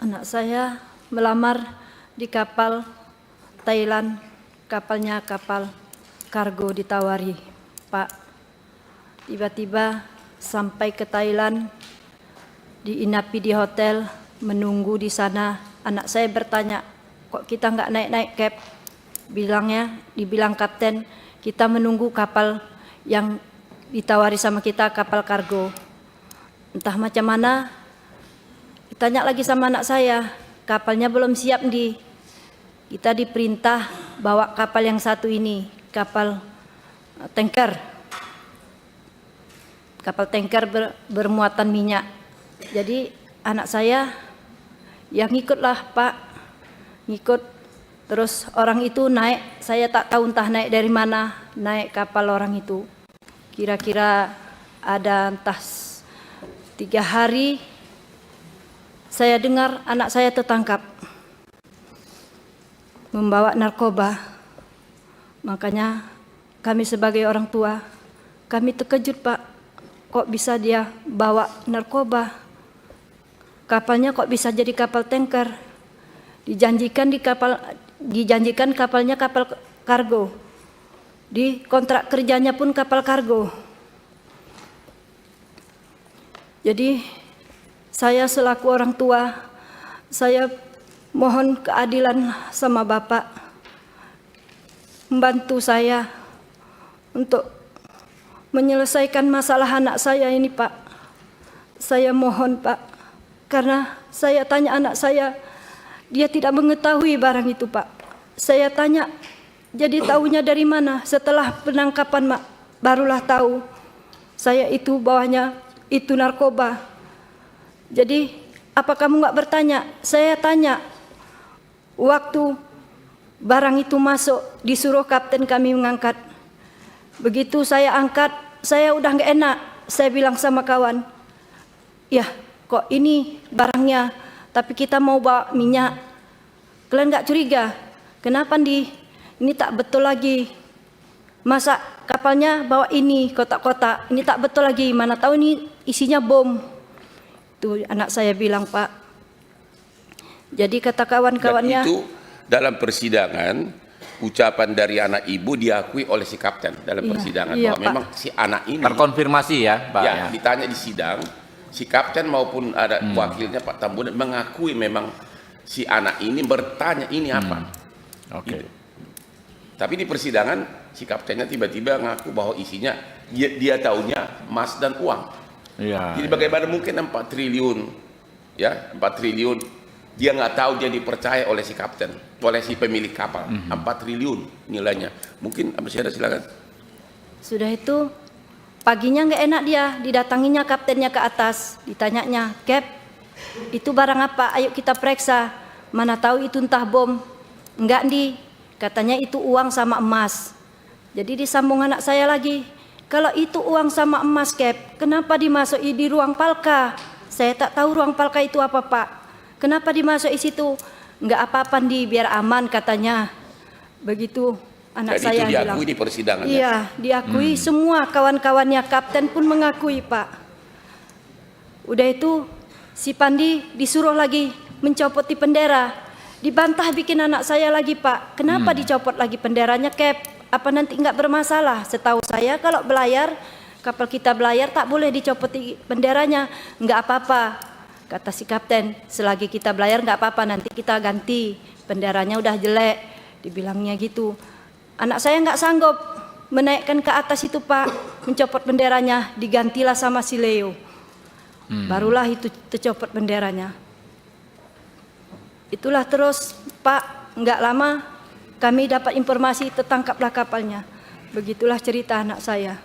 Anak saya melamar di kapal Thailand, kapalnya kapal kargo ditawari, Pak. Tiba-tiba sampai ke Thailand, diinapi di hotel, menunggu di sana. Anak saya bertanya, kok kita nggak naik-naik cab? Dibilang kapten, kita menunggu kapal yang ditawari sama kita, kapal kargo. Entah macam mana, ditanya lagi sama anak saya, kapalnya belum siap kita diperintah bawa kapal yang satu ini, kapal tanker. Kapal tanker bermuatan minyak. Jadi anak saya yang ngikutlah, Pak, ngikut. Terus orang itu naik, saya tak tahu entah naik dari mana, naik kapal orang itu. Kira-kira ada entah 3 hari, saya dengar anak saya tertangkap membawa narkoba. Makanya kami sebagai orang tua, kami terkejut, Pak. Kok bisa dia bawa narkoba? Kapalnya kok bisa jadi kapal tanker? Dijanjikan kapalnya kapal kargo. Di kontrak kerjanya pun kapal kargo. Jadi saya selaku orang tua, saya mohon keadilan sama Bapak, membantu saya untuk menyelesaikan masalah anak saya ini, Pak. Saya mohon, Pak, karena saya tanya anak saya, dia tidak mengetahui barang itu, Pak. Saya tanya, jadi tahunya dari mana? Setelah penangkapan, Mak, barulah tahu saya itu bawahnya itu narkoba. Jadi apa kamu nggak bertanya? Saya tanya, waktu barang itu masuk, disuruh kapten kami mengangkat. Begitu saya angkat, saya udah nggak enak. Saya bilang sama kawan, ya kok ini barangnya, tapi kita mau bawa minyak. Kalian nggak curiga? Kenapa ini tak betul lagi? Masa kapalnya bawa ini kotak-kotak, ini tak betul lagi. Mana tahu ini isinya bom. Itu anak saya bilang, Pak. Jadi kata kawan-kawannya. Dan itu dalam persidangan, ucapan dari anak ibu diakui oleh si kapten dalam persidangan, iya, bahwa Pak, memang si anak ini terkonfirmasi ya, Pak. Ya, ditanya di sidang, si kapten maupun ada wakilnya Pak Tambunan mengakui memang si anak ini bertanya ini apa. Oke. Gitu. Tapi di persidangan si kaptennya tiba-tiba ngaku bahwa isinya dia taunya emas dan uang. Iya. Jadi bagaimana mungkin 4 triliun, ya 4 triliun, dia nggak tahu, dia dipercaya oleh si kapten, oleh si pemilik kapal, 4 triliun nilainya. Mungkin masih ada, silakan. Sudah itu paginya nggak enak dia, didatanginya kaptennya ke atas, ditanyanya, Cap, itu barang apa? Ayo kita periksa. Mana tahu itu entah bom. Enggak katanya itu uang sama emas. Jadi disambung anak saya lagi, kalau itu uang sama emas, Cap, kenapa dimasuki di ruang palka? Saya tak tahu ruang palka itu apa, Pak. Kenapa dimasuki situ? Enggak apa-apa, biar aman katanya. Begitu anak Jadi saya itu bilang. diakui di persidangan. Iya, diakui semua kawan-kawannya, kapten pun mengakui, Pak. Udah itu si Pandi disuruh lagi mencopot di bendera. Dibantah bikin anak saya lagi, Pak. Kenapa dicopot lagi benderanya, Cap? Apa nanti nggak bermasalah? Setahu saya kalau belayar, kapal kita belayar tak boleh dicopot benderanya. Nggak apa-apa, kata si kapten. Selagi kita belayar nggak apa-apa, nanti kita ganti. Benderanya udah jelek, dibilangnya gitu. Anak saya nggak sanggup menaikkan ke atas itu, Pak, mencopot benderanya. Digantilah sama si Leo. Barulah itu tercopot benderanya. Itulah terus, Pak, nggak lama kami dapat informasi tertangkaplah kapalnya. Begitulah cerita anak saya.